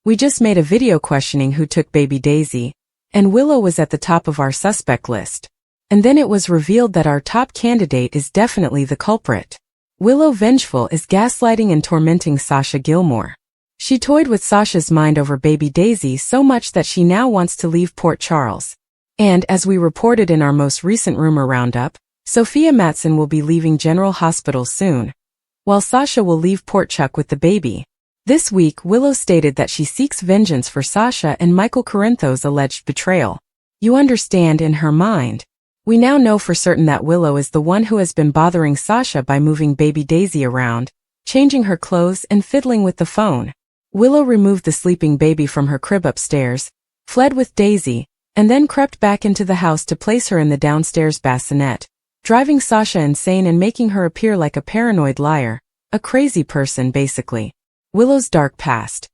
We just made a video questioning who took baby Daisy, and Willow was at the top of our suspect list. And then it was revealed that our top candidate is definitely the culprit. Willow, vengeful, is gaslighting and tormenting Sasha Gilmore. She toyed with Sasha's mind over baby Daisy so much that she now wants to leave Port Charles. And, as we reported in our most recent rumor roundup, Sophia Matson will be leaving General Hospital soon, while Sasha will leave Port Chuck with the baby. This week, Willow stated that she seeks vengeance for Sasha and Michael Corinthos' alleged betrayal. You understand, in her mind. We now know for certain that Willow is the one who has been bothering Sasha by moving baby Daisy around, changing her clothes and fiddling with the phone. Willow removed the sleeping baby from her crib upstairs, fled with Daisy, and then crept back into the house to place her in the downstairs bassinet, driving Sasha insane and making her appear like a paranoid liar, a crazy person basically. Willow's dark past.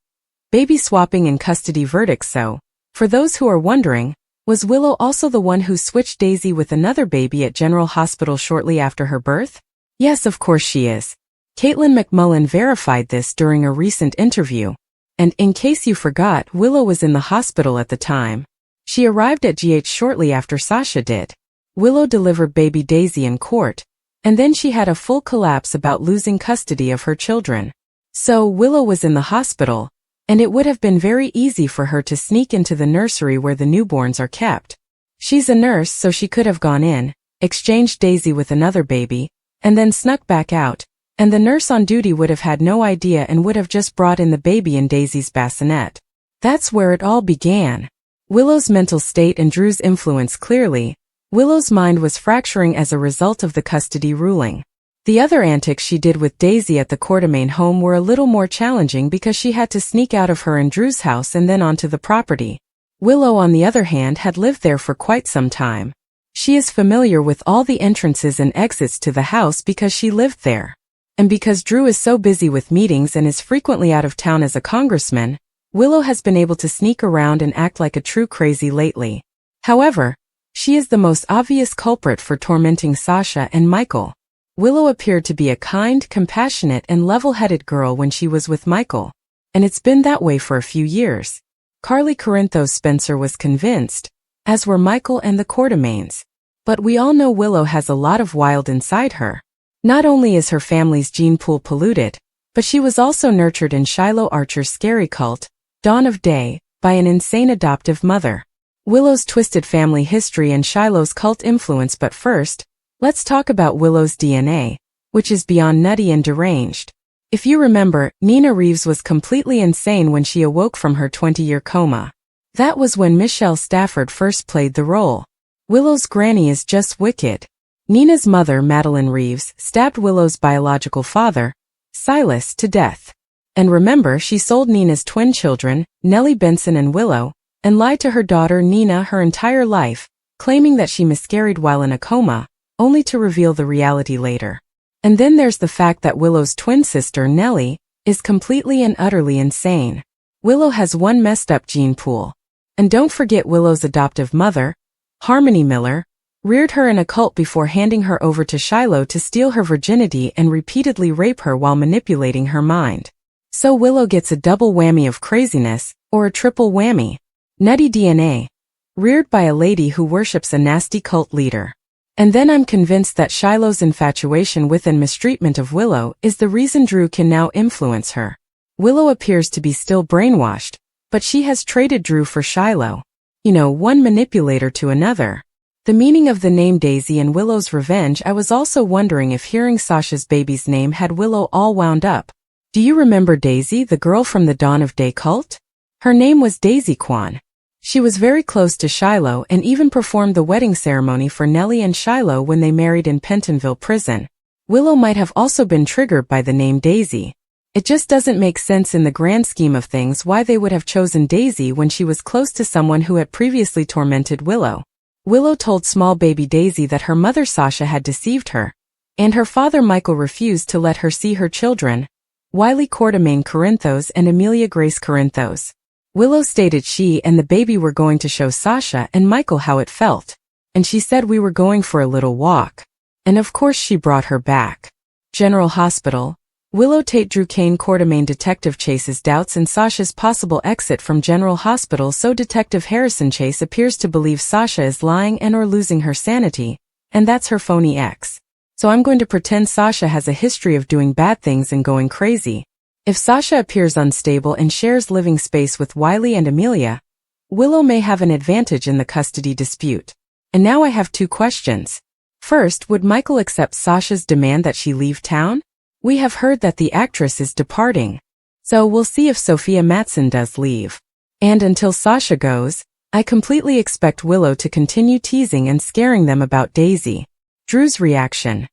Baby swapping and custody verdicts. So, for those who are wondering, was Willow also the one who switched Daisy with another baby at General Hospital shortly after her birth? Yes, of course she is. Caitlin McMullen verified this during a recent interview. And in case you forgot, Willow was in the hospital at the time. She arrived at GH shortly after Sasha did. Willow delivered baby Daisy in court, and then she had a full collapse about losing custody of her children. So Willow was in the hospital, and it would have been very easy for her to sneak into the nursery where the newborns are kept. She's a nurse, so she could have gone in, exchanged Daisy with another baby, and then snuck back out, and the nurse on duty would have had no idea and would have just brought in the baby in Daisy's bassinet. That's where it all began. Willow's mental state and Drew's influence. Clearly, Willow's mind was fracturing as a result of the custody ruling. The other antics she did with Daisy at the Quartermain home were a little more challenging because she had to sneak out of her and Drew's house and then onto the property. Willow, on the other hand, had lived there for quite some time. She is familiar with all the entrances and exits to the house because she lived there. And because Drew is so busy with meetings and is frequently out of town as a congressman, Willow has been able to sneak around and act like a true crazy lately. However, she is the most obvious culprit for tormenting Sasha and Michael. Willow appeared to be a kind, compassionate, and level-headed girl when she was with Michael, and it's been that way for a few years. Carly Corinthos Spencer was convinced, as were Michael and the Quartermains. But we all know Willow has a lot of wild inside her. Not only is her family's gene pool polluted, but she was also nurtured in Shiloh Archer's scary cult, Dawn of Day, by an insane adoptive mother. Willow's twisted family history and Shiloh's cult influence. But first, let's talk about Willow's DNA, which is beyond nutty and deranged. If you remember, Nina Reeves was completely insane when she awoke from her 20-year coma. That was when Michelle Stafford first played the role. Willow's granny is just wicked. Nina's mother, Madeline Reeves, stabbed Willow's biological father, Silas, to death. And remember, she sold Nina's twin children, Nellie Benson and Willow, and lied to her daughter Nina her entire life, claiming that she miscarried while in a coma, only to reveal the reality later. And then there's the fact that Willow's twin sister, Nellie, is completely and utterly insane. Willow has one messed up gene pool. And don't forget Willow's adoptive mother, Harmony Miller, reared her in a cult before handing her over to Shiloh to steal her virginity and repeatedly rape her while manipulating her mind. So Willow gets a double whammy of craziness, or a triple whammy. Nutty DNA. Reared by a lady who worships a nasty cult leader. And then I'm convinced that Shiloh's infatuation with and mistreatment of Willow is the reason Drew can now influence her. Willow appears to be still brainwashed, but she has traded Drew for Shiloh. You know, one manipulator to another. The meaning of the name Daisy and Willow's revenge. I was also wondering if hearing Sasha's baby's name had Willow all wound up. Do you remember Daisy, the girl from the Dawn of Day cult? Her name was Daisy Kwan. She was very close to Shiloh and even performed the wedding ceremony for Nellie and Shiloh when they married in Pentonville prison. Willow might have also been triggered by the name Daisy. It just doesn't make sense in the grand scheme of things why they would have chosen Daisy when she was close to someone who had previously tormented Willow. Willow told small baby Daisy that her mother Sasha had deceived her, and her father Michael refused to let her see her children, Wiley Quartermain Corinthos and Amelia Grace Corinthos. Willow stated she and the baby were going to show Sasha and Michael how it felt, and she said we were going for a little walk. And of course she brought her back. General Hospital. Willow Tate-Drew Kane Quartermain detective chases doubts in Sasha's possible exit from General Hospital, so Detective Harrison Chase appears to believe Sasha is lying and or losing her sanity, and that's her phony ex. So I'm going to pretend Sasha has a history of doing bad things and going crazy. If Sasha appears unstable and shares living space with Wiley and Amelia, Willow may have an advantage in the custody dispute. And now I have 2 questions. First, would Michael accept Sasha's demand that she leave town? We have heard that the actress is departing. So we'll see if Sophia Matson does leave. And until Sasha goes, I completely expect Willow to continue teasing and scaring them about Daisy. Drew's reaction.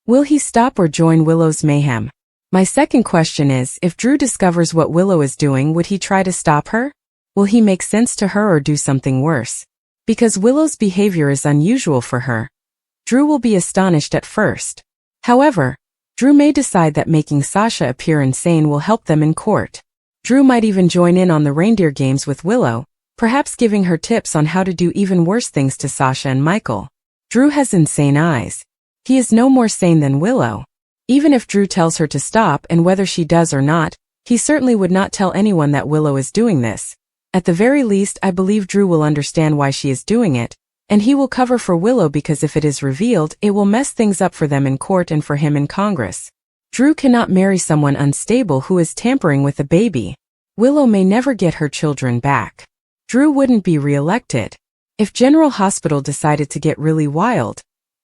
Will he stop or join Willow's mayhem? My second question is, if Drew discovers what Willow is doing, would he try to stop her? Will he make sense to her or do something worse? Because Willow's behavior is unusual for her, Drew will be astonished at first. However, Drew may decide that making Sasha appear insane will help them in court. Drew might even join in on the reindeer games with Willow, perhaps giving her tips on how to do even worse things to Sasha and Michael. Drew has insane eyes. He is no more sane than Willow. Even if Drew tells her to stop, and whether she does or not, he certainly would not tell anyone that Willow is doing this. At the very least, I believe Drew will understand why she is doing it, and he will cover for Willow, because if it is revealed, it will mess things up for them in court and for him in Congress. Drew cannot marry someone unstable who is tampering with a baby. Willow may never get her children back. Drew wouldn't be re-elected. If General Hospital decided to get really wild,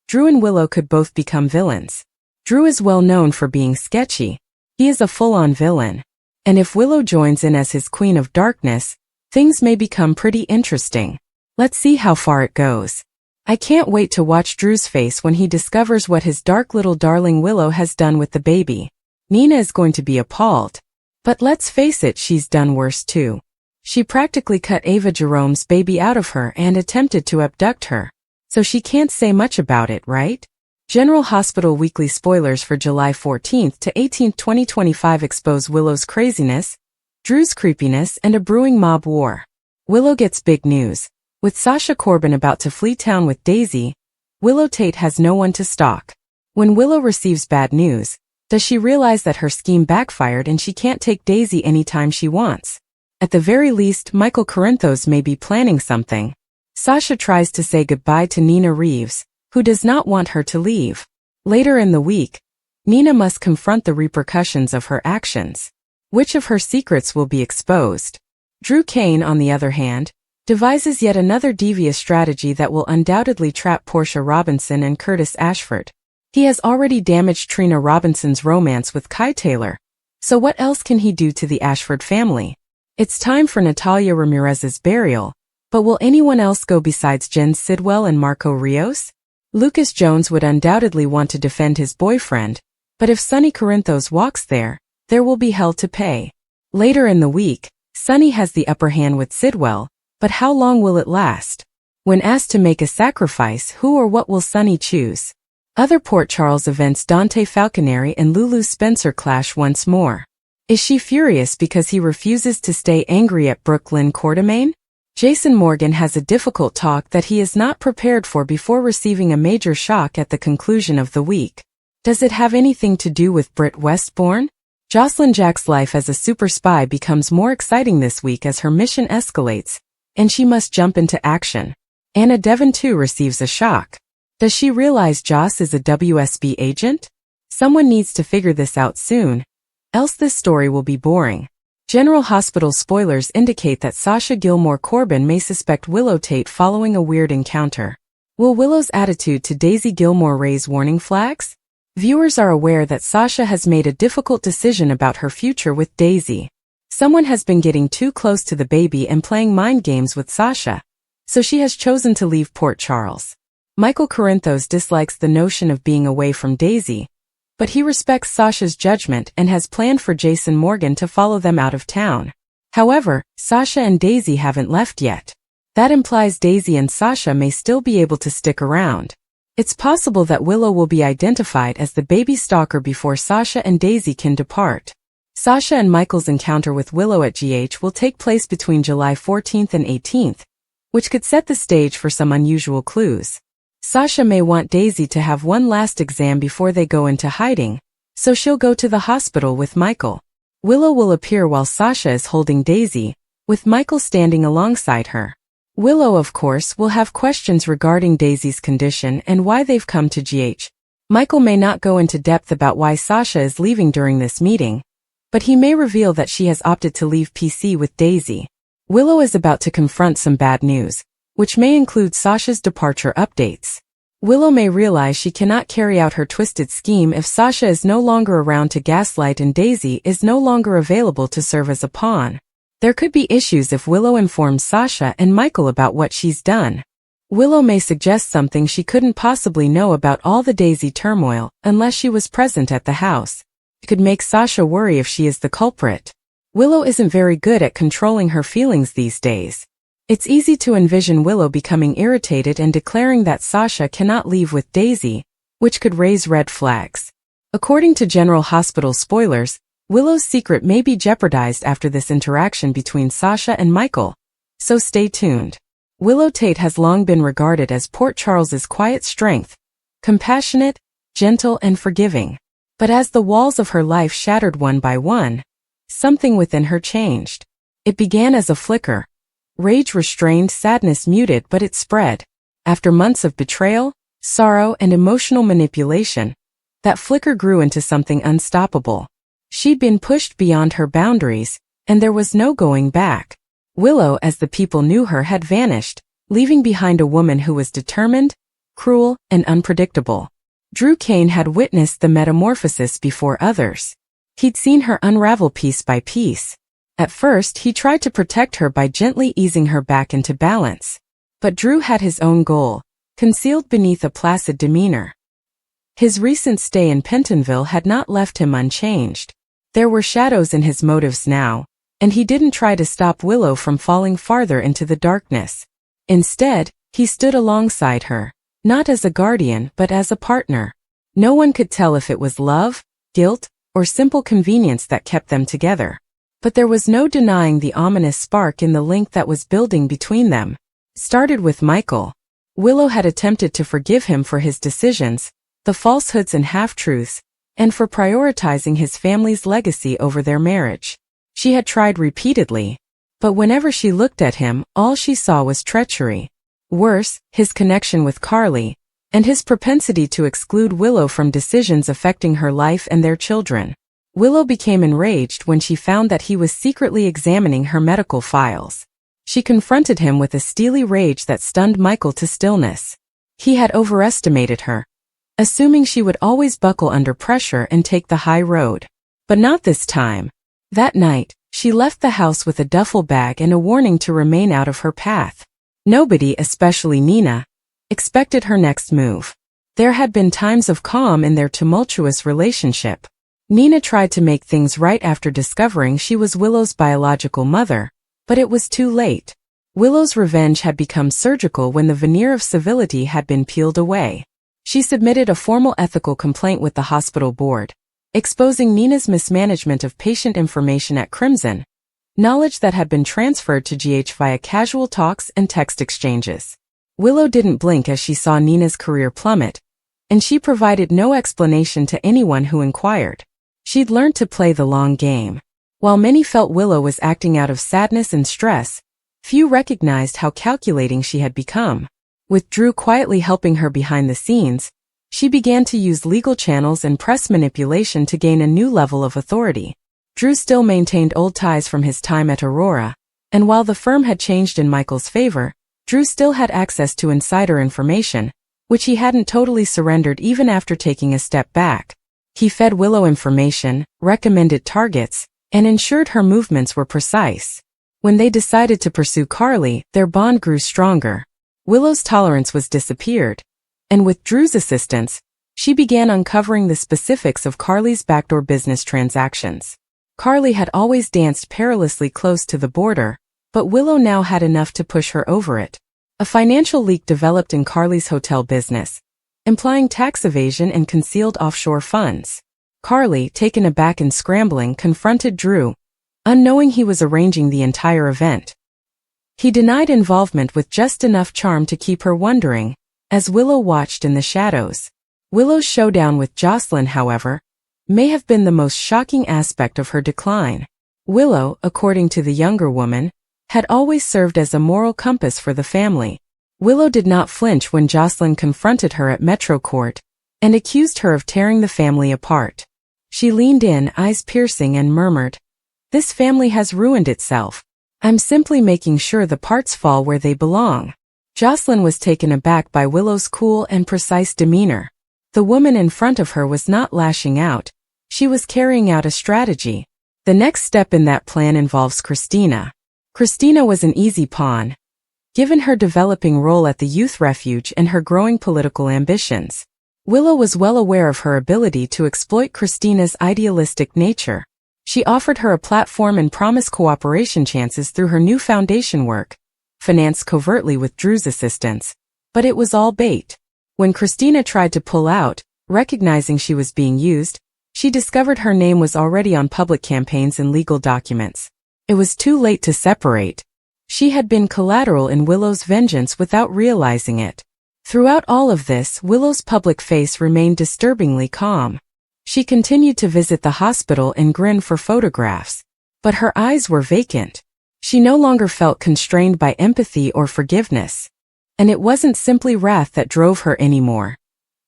Drew and Willow could both become villains. Drew is well known for being sketchy. He is a full-on villain. And if Willow joins in as his Queen of Darkness, things may become pretty interesting. Let's see how far it goes. I can't wait to watch Drew's face when he discovers what his dark little darling Willow has done with the baby. Nina is going to be appalled. But let's face it, she's done worse too. She practically cut Ava Jerome's baby out of her and attempted to abduct her. So she can't say much about it, right? General Hospital Weekly spoilers for July 14th to 18th, 2025 expose Willow's craziness, Drew's creepiness, and a brewing mob war. Willow gets big news. With Sasha Corbin about to flee town with Daisy, Willow Tate has no one to stalk. When Willow receives bad news, does she realize that her scheme backfired and she can't take Daisy anytime she wants? At the very least, Michael Corinthos may be planning something. Sasha tries to say goodbye to Nina Reeves, who does not want her to leave. Later in the week, Nina must confront the repercussions of her actions. Which of her secrets will be exposed? Drew Kane, on the other hand, devises yet another devious strategy that will undoubtedly trap Portia Robinson and Curtis Ashford. He has already damaged Trina Robinson's romance with Kai Taylor, so what else can he do to the Ashford family? It's time for Natalia Ramirez's burial, but will anyone else go besides Jen Sidwell and Marco Rios? Lucas Jones would undoubtedly want to defend his boyfriend, but if Sonny Corinthos walks there will be hell to pay. Later in the week, Sonny has the upper hand with Sidwell, but how long will it last? When asked to make a sacrifice, who or what will Sonny choose? Other Port Charles events: Dante Falconeri and Lulu Spencer clash once more. Is she furious because he refuses to stay angry at Brooklyn Quartermain? Jason Morgan has a difficult talk that he is not prepared for before receiving a major shock at the conclusion of the week. Does it have anything to do with Britt Westbourne? Jocelyn Jack's life as a super spy becomes more exciting this week as her mission escalates, and she must jump into action. Anna Devon too receives a shock. Does she realize Joss is a WSB agent? Someone needs to figure this out soon, else this story will be boring. General Hospital spoilers indicate that Sasha Gilmore Corbin may suspect Willow Tate following a weird encounter. Will Willow's attitude to Daisy Gilmore raise warning flags? Viewers are aware that Sasha has made a difficult decision about her future with Daisy. Someone has been getting too close to the baby and playing mind games with Sasha, so she has chosen to leave Port Charles. Michael Corinthos dislikes the notion of being away from Daisy, but he respects Sasha's judgment and has planned for Jason Morgan to follow them out of town. However, Sasha and Daisy haven't left yet. That implies Daisy and Sasha may still be able to stick around. It's possible that Willow will be identified as the baby stalker before Sasha and Daisy can depart. Sasha and Michael's encounter with Willow at GH will take place between July 14th and 18th, which could set the stage for some unusual clues. Sasha may want Daisy to have one last exam before they go into hiding, so she'll go to the hospital with Michael. Willow will appear while Sasha is holding Daisy, with Michael standing alongside her. Willow, of course, will have questions regarding Daisy's condition and why they've come to GH. Michael may not go into depth about why Sasha is leaving during this meeting, but he may reveal that she has opted to leave PC with Daisy. Willow is about to confront some bad news, which may include Sasha's departure updates. Willow may realize she cannot carry out her twisted scheme if Sasha is no longer around to gaslight and Daisy is no longer available to serve as a pawn. There could be issues if Willow informs Sasha and Michael about what she's done. Willow may suggest something she couldn't possibly know about all the Daisy turmoil unless she was present at the house. It could make Sasha worry if she is the culprit. Willow isn't very good at controlling her feelings these days. It's easy to envision Willow becoming irritated and declaring that Sasha cannot leave with Daisy, which could raise red flags. According to General Hospital spoilers, Willow's secret may be jeopardized after this interaction between Sasha and Michael, so stay tuned. Willow Tate has long been regarded as Port Charles's quiet strength, compassionate, gentle and forgiving. But as the walls of her life shattered one by one, something within her changed. It began as a flicker. Rage restrained, sadness muted, but it spread. After months of betrayal, sorrow, and emotional manipulation, that flicker grew into something unstoppable. She'd been pushed beyond her boundaries, and there was no going back. Willow, as the people knew her, had vanished, leaving behind a woman who was determined, cruel, and unpredictable. Drew Kane had witnessed the metamorphosis before others. He'd seen her unravel piece by piece. At first, he tried to protect her by gently easing her back into balance. But Drew had his own goal, concealed beneath a placid demeanor. His recent stay in Pentonville had not left him unchanged. There were shadows in his motives now, and he didn't try to stop Willow from falling farther into the darkness. Instead, he stood alongside her, not as a guardian but as a partner. No one could tell if it was love, guilt, or simple convenience that kept them together. But there was no denying the ominous spark in the link that was building between them. Started with Michael. Willow had attempted to forgive him for his decisions, the falsehoods and half-truths, and for prioritizing his family's legacy over their marriage. She had tried repeatedly, but whenever she looked at him, all she saw was treachery. Worse, his connection with Carly, and his propensity to exclude Willow from decisions affecting her life and their children. Willow became enraged when she found that he was secretly examining her medical files. She confronted him with a steely rage that stunned Michael to stillness. He had overestimated her, assuming she would always buckle under pressure and take the high road. But not this time. That night, she left the house with a duffel bag and a warning to remain out of her path. Nobody, especially Nina, expected her next move. There had been times of calm in their tumultuous relationship. Nina tried to make things right after discovering she was Willow's biological mother, but it was too late. Willow's revenge had become surgical when the veneer of civility had been peeled away. She submitted a formal ethical complaint with the hospital board, exposing Nina's mismanagement of patient information at Crimson, knowledge that had been transferred to GH via casual talks and text exchanges. Willow didn't blink as she saw Nina's career plummet, and she provided no explanation to anyone who inquired. She'd learned to play the long game. While many felt Willow was acting out of sadness and stress, few recognized how calculating she had become. With Drew quietly helping her behind the scenes, she began to use legal channels and press manipulation to gain a new level of authority. Drew still maintained old ties from his time at Aurora, and while the firm had changed in Michael's favor, Drew still had access to insider information, which he hadn't totally surrendered even after taking a step back. He fed Willow information, recommended targets, and ensured her movements were precise. When they decided to pursue Carly, their bond grew stronger. Willow's tolerance was disappeared, and with Drew's assistance, she began uncovering the specifics of Carly's backdoor business transactions. Carly had always danced perilously close to the border, but Willow now had enough to push her over it. A financial leak developed in Carly's hotel business, implying tax evasion and concealed offshore funds. Carly, taken aback and scrambling, confronted Drew, unknowing he was arranging the entire event. He denied involvement with just enough charm to keep her wondering, as Willow watched in the shadows. Willow's showdown with Jocelyn, however, may have been the most shocking aspect of her decline. Willow, according to the younger woman, had always served as a moral compass for the family. Willow did not flinch when Jocelyn confronted her at Metro Court and accused her of tearing the family apart. She leaned in, eyes piercing, and murmured, "This family has ruined itself. I'm simply making sure the parts fall where they belong." Jocelyn was taken aback by Willow's cool and precise demeanor. The woman in front of her was not lashing out, she was carrying out a strategy. The next step in that plan involves Christina. Christina was an easy pawn, given her developing role at the youth refuge and her growing political ambitions. Willow was well aware of her ability to exploit Christina's idealistic nature. She offered her a platform and promised cooperation chances through her new foundation work, financed covertly with Drew's assistance. But it was all bait. When Christina tried to pull out, recognizing she was being used, she discovered her name was already on public campaigns and legal documents. It was too late to separate. She had been collateral in Willow's vengeance without realizing it. Throughout all of this, Willow's public face remained disturbingly calm. She continued to visit the hospital and grin for photographs. But her eyes were vacant. She no longer felt constrained by empathy or forgiveness. And it wasn't simply wrath that drove her anymore.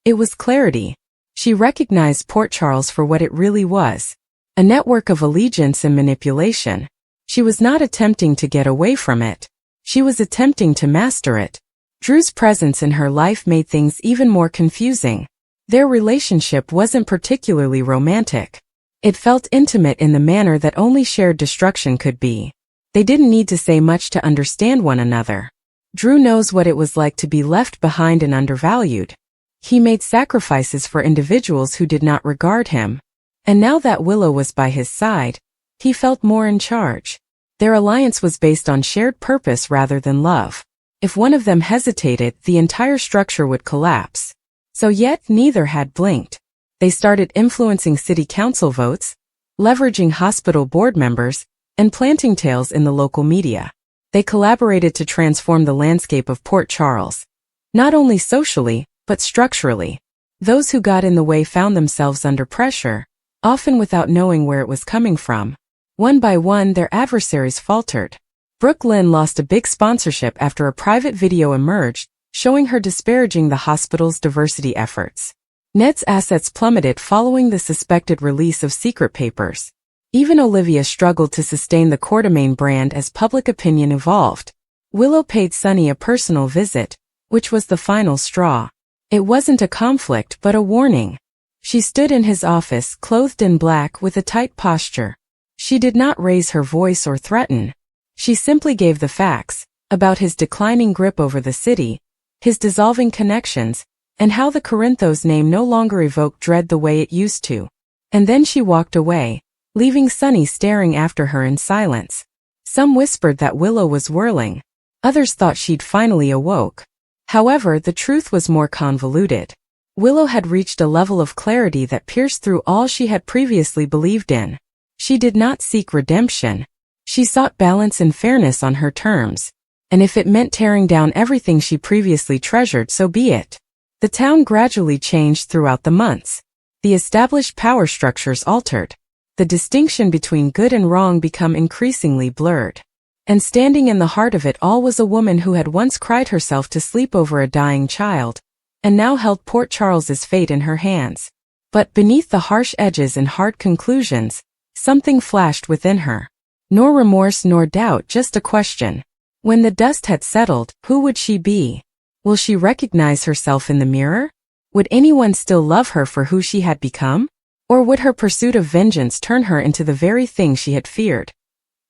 It was clarity. She recognized Port Charles for what it really was. A network of allegiance and manipulation. She was not attempting to get away from it. She was attempting to master it. Drew's presence in her life made things even more confusing. Their relationship wasn't particularly romantic. It felt intimate in the manner that only shared destruction could be. They didn't need to say much to understand one another. Drew knows what it was like to be left behind and undervalued. He made sacrifices for individuals who did not regard him. And now that Willow was by his side, he felt more in charge. Their alliance was based on shared purpose rather than love. If one of them hesitated, the entire structure would collapse. So yet neither had blinked. They started influencing city council votes, leveraging hospital board members, and planting tales in the local media. They collaborated to transform the landscape of Port Charles, not only socially, but structurally. Those who got in the way found themselves under pressure, often without knowing where it was coming from. One by one, their adversaries faltered. Brooke Lynn lost a big sponsorship after a private video emerged, showing her disparaging the hospital's diversity efforts. Ned's assets plummeted following the suspected release of secret papers. Even Olivia struggled to sustain the Quartermain brand as public opinion evolved. Willow paid Sonny a personal visit, which was the final straw. It wasn't a conflict but a warning. She stood in his office, clothed in black with a tight posture. She did not raise her voice or threaten. She simply gave the facts, about his declining grip over the city, his dissolving connections, and how the Corinthos name no longer evoked dread the way it used to. And then she walked away, leaving Sonny staring after her in silence. Some whispered that Willow was whirling. Others thought she'd finally awoke. However, the truth was more convoluted. Willow had reached a level of clarity that pierced through all she had previously believed in. She did not seek redemption. She sought balance and fairness on her terms. And if it meant tearing down everything she previously treasured, so be it. The town gradually changed throughout the months. The established power structures altered. The distinction between good and wrong became increasingly blurred. And standing in the heart of it all was a woman who had once cried herself to sleep over a dying child, and now held Port Charles's fate in her hands. But beneath the harsh edges and hard conclusions, something flashed within her. Nor remorse nor doubt, just a question. When the dust had settled, who would she be? Will she recognize herself in the mirror? Would anyone still love her for who she had become? Or would her pursuit of vengeance turn her into the very thing she had feared?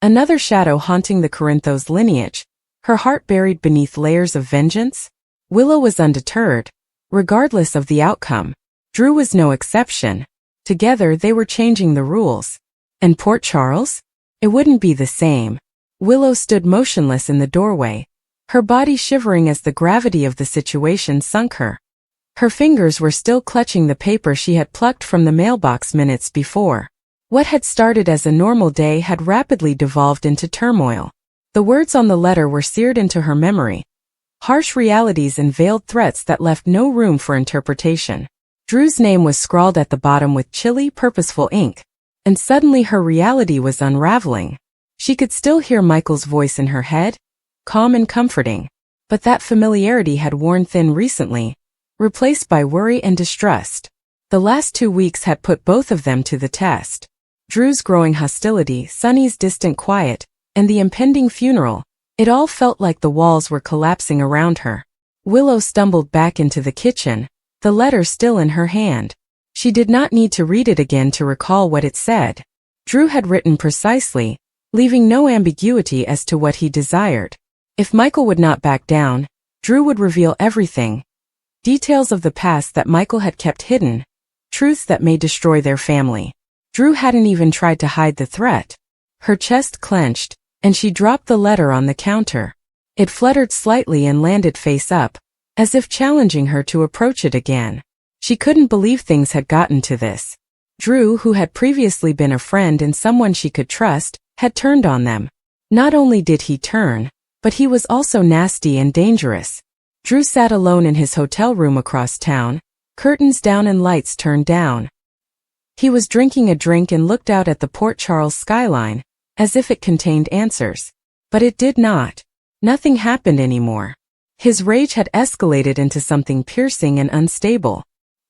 Another shadow haunting the Corinthos lineage, her heart buried beneath layers of vengeance? Willow was undeterred, regardless of the outcome. Drew was no exception. Together they were changing the rules. And Port Charles? It wouldn't be the same. Willow stood motionless in the doorway, her body shivering as the gravity of the situation sunk her. Her fingers were still clutching the paper she had plucked from the mailbox minutes before. What had started as a normal day had rapidly devolved into turmoil. The words on the letter were seared into her memory. Harsh realities and veiled threats that left no room for interpretation. Drew's name was scrawled at the bottom with chilly, purposeful ink. And suddenly her reality was unraveling. She could still hear Michael's voice in her head, calm and comforting. But that familiarity had worn thin recently, replaced by worry and distrust. The last 2 weeks had put both of them to the test. Drew's growing hostility, Sunny's distant quiet, and the impending funeral. It all felt like the walls were collapsing around her. Willow stumbled back into the kitchen, the letter still in her hand. She did not need to read it again to recall what it said. Drew had written precisely, leaving no ambiguity as to what he desired. If Michael would not back down, Drew would reveal everything. Details of the past that Michael had kept hidden, truths that may destroy their family. Drew hadn't even tried to hide the threat. Her chest clenched, and she dropped the letter on the counter. It fluttered slightly and landed face up, as if challenging her to approach it again. She couldn't believe things had gotten to this. Drew, who had previously been a friend and someone she could trust, had turned on them. Not only did he turn, but he was also nasty and dangerous. Drew sat alone in his hotel room across town, curtains down and lights turned down. He was drinking a drink and looked out at the Port Charles skyline, as if it contained answers. But it did not. Nothing happened anymore. His rage had escalated into something piercing and unstable.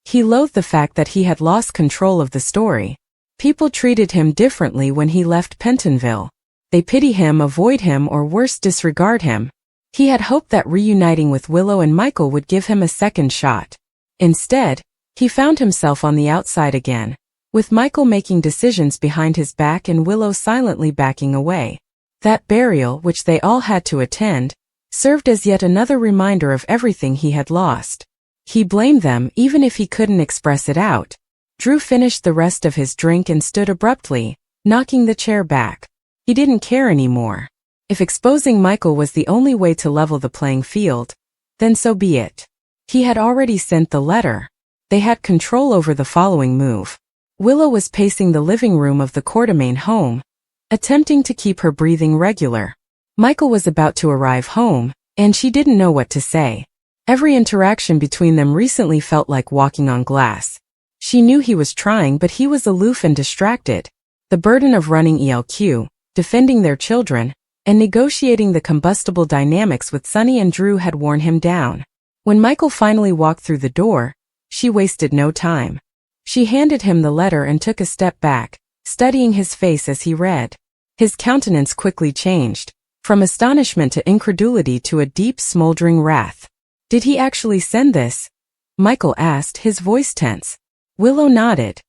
He loathed the fact that he had lost control of the story. People treated him differently when he left Pentonville. They pity him, avoid him, or worse, disregard him. He had hoped that reuniting with Willow and Michael would give him a second shot. Instead, he found himself on the outside again, with Michael making decisions behind his back and Willow silently backing away. That burial, which they all had to attend, served as yet another reminder of everything he had lost. He blamed them even if he couldn't express it out. Drew finished the rest of his drink and stood abruptly, knocking the chair back. He didn't care anymore. If exposing Michael was the only way to level the playing field, then so be it. He had already sent the letter. They had control over the following move. Willow was pacing the living room of the Quartermain home, attempting to keep her breathing regular. Michael was about to arrive home, and she didn't know what to say. Every interaction between them recently felt like walking on glass. She knew he was trying, but he was aloof and distracted. The burden of running ELQ, defending their children, and negotiating the combustible dynamics with Sunny and Drew had worn him down. When Michael finally walked through the door, she wasted no time. She handed him the letter and took a step back, studying his face as he read. His countenance quickly changed, from astonishment to incredulity to a deep, smoldering wrath. Did he actually send this? Michael asked, his voice tense. Willow nodded.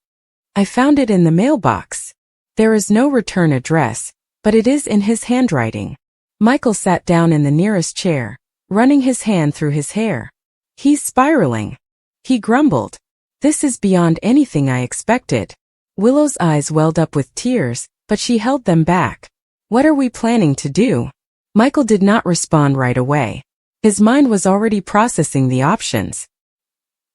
I found it in the mailbox. There is no return address, but it is in his handwriting. Michael sat down in the nearest chair, running his hand through his hair. He's spiraling. He grumbled. This is beyond anything I expected. Willow's eyes welled up with tears, but she held them back. What are we planning to do? Michael did not respond right away. His mind was already processing the options.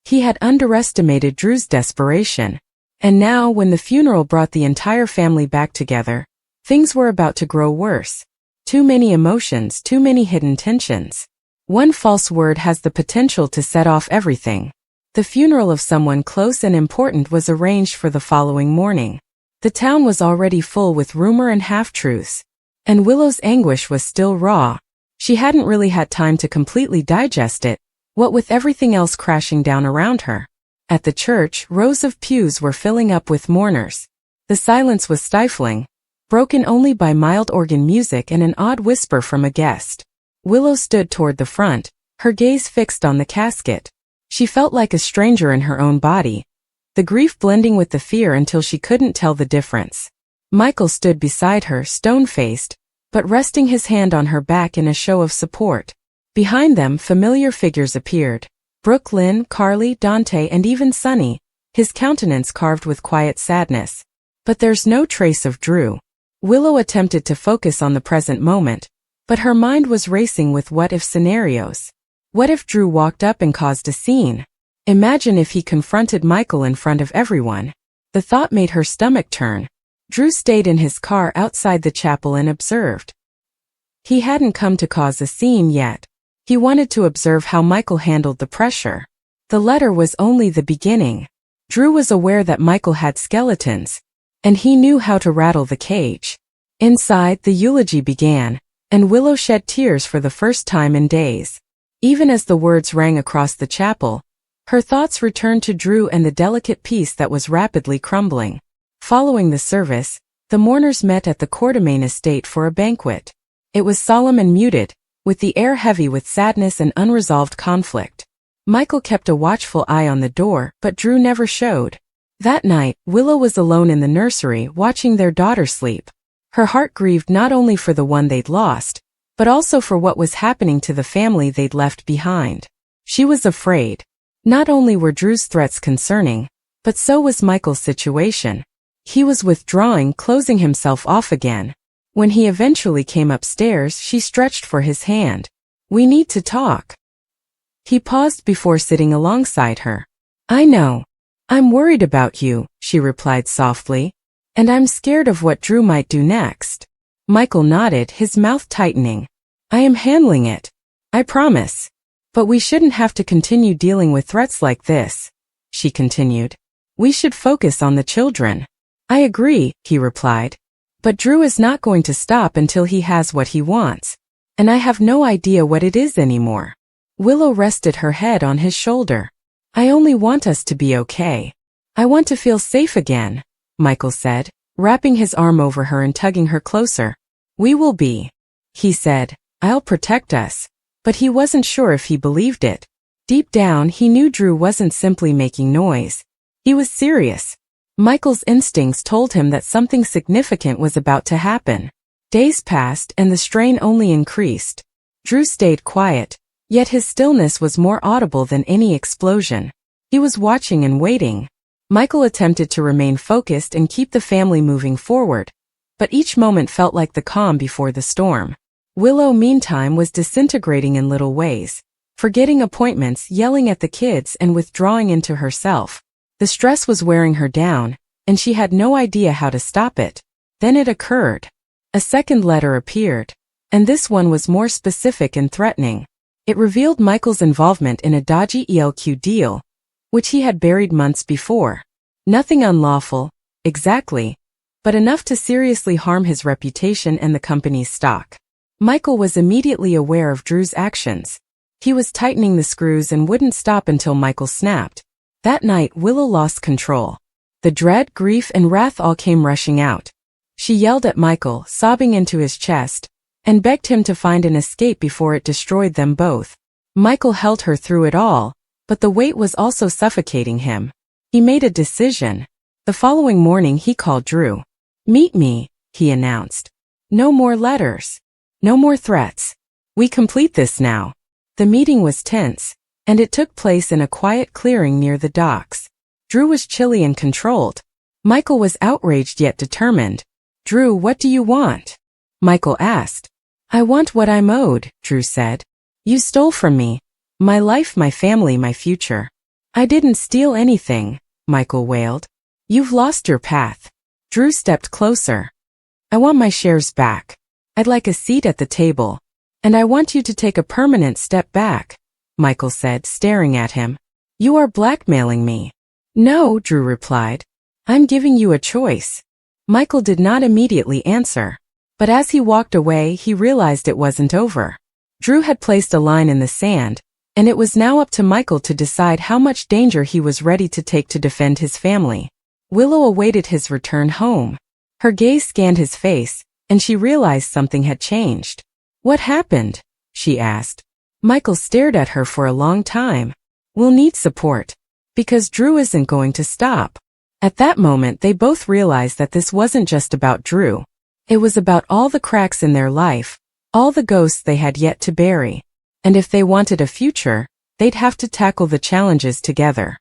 He had underestimated Drew's desperation. And now, when the funeral brought the entire family back together, things were about to grow worse. Too many emotions, too many hidden tensions. One false word has the potential to set off everything. The funeral of someone close and important was arranged for the following morning. The town was already full with rumor and half-truths. And Willow's anguish was still raw. She hadn't really had time to completely digest it, what with everything else crashing down around her. At the church, rows of pews were filling up with mourners. The silence was stifling, broken only by mild organ music and an odd whisper from a guest. Willow stood toward the front, her gaze fixed on the casket. She felt like a stranger in her own body, the grief blending with the fear until she couldn't tell the difference. Michael stood beside her, stone-faced, but resting his hand on her back in a show of support. Behind them, familiar figures appeared. Brooke, Lynn, Carly, Dante, and even Sunny, his countenance carved with quiet sadness. But there's no trace of Drew. Willow attempted to focus on the present moment, but her mind was racing with what-if scenarios. What if Drew walked up and caused a scene? Imagine if he confronted Michael in front of everyone. The thought made her stomach turn. Drew stayed in his car outside the chapel and observed. He hadn't come to cause a scene yet. He wanted to observe how Michael handled the pressure. The letter was only the beginning. Drew was aware that Michael had skeletons, and he knew how to rattle the cage. Inside, the eulogy began, and Willow shed tears for the first time in days. Even as the words rang across the chapel, her thoughts returned to Drew and the delicate peace that was rapidly crumbling. Following the service, the mourners met at the Quartermain estate for a banquet. It was solemn and muted, with the air heavy with sadness and unresolved conflict. Michael kept a watchful eye on the door, but Drew never showed. That night, Willow was alone in the nursery watching their daughter sleep. Her heart grieved not only for the one they'd lost, but also for what was happening to the family they'd left behind. She was afraid. Not only were Drew's threats concerning, but so was Michael's situation. He was withdrawing, closing himself off again. When he eventually came upstairs, she stretched for his hand. "We need to talk." He paused before sitting alongside her. "I know. I'm worried about you," she replied softly. "And I'm scared of what Drew might do next." Michael nodded, his mouth tightening. "I am handling it. I promise. But we shouldn't have to continue dealing with threats like this," she continued. "We should focus on the children." "I agree," he replied. "But Drew is not going to stop until he has what he wants. And I have no idea what it is anymore." Willow rested her head on his shoulder. "I only want us to be okay. I want to feel safe again," Michael said, wrapping his arm over her and tugging her closer. "We will be," he said. "I'll protect us." But he wasn't sure if he believed it. Deep down, he knew Drew wasn't simply making noise. He was serious. Michael's instincts told him that something significant was about to happen. Days passed and the strain only increased. Drew stayed quiet, yet his stillness was more audible than any explosion. He was watching and waiting. Michael attempted to remain focused and keep the family moving forward, but each moment felt like the calm before the storm. Willow, meantime, was disintegrating in little ways, forgetting appointments, yelling at the kids, and withdrawing into herself. The stress was wearing her down, and she had no idea how to stop it. Then it occurred. A second letter appeared, and this one was more specific and threatening. It revealed Michael's involvement in a dodgy ELQ deal, which he had buried months before. Nothing unlawful, exactly, but enough to seriously harm his reputation and the company's stock. Michael was immediately aware of Drew's actions. He was tightening the screws and wouldn't stop until Michael snapped. That night, Willow lost control. The dread, grief, and wrath all came rushing out. She yelled at Michael, sobbing into his chest, and begged him to find an escape before it destroyed them both. Michael held her through it all, but the weight was also suffocating him. He made a decision. The following morning he called Drew. "Meet me," he announced. "No more letters. No more threats. We complete this now." The meeting was tense, and it took place in a quiet clearing near the docks. Drew was chilly and controlled. Michael was outraged yet determined. "Drew, what do you want?" Michael asked. "I want what I'm owed," Drew said. "You stole from me. My life, my family, my future." "I didn't steal anything," Michael wailed. "You've lost your path." Drew stepped closer. "I want my shares back. I'd like a seat at the table. And I want you to take a permanent step back," Michael said, staring at him. "You are blackmailing me." "No," Drew replied. "I'm giving you a choice." Michael did not immediately answer. But as he walked away, he realized it wasn't over. Drew had placed a line in the sand, and it was now up to Michael to decide how much danger he was ready to take to defend his family. Willow awaited his return home. Her gaze scanned his face, and she realized something had changed. "What happened?" she asked. Michael stared at her for a long time. "We'll need support. Because Drew isn't going to stop." At that moment they both realized that this wasn't just about Drew. It was about all the cracks in their life, all the ghosts they had yet to bury. And if they wanted a future, they'd have to tackle the challenges together.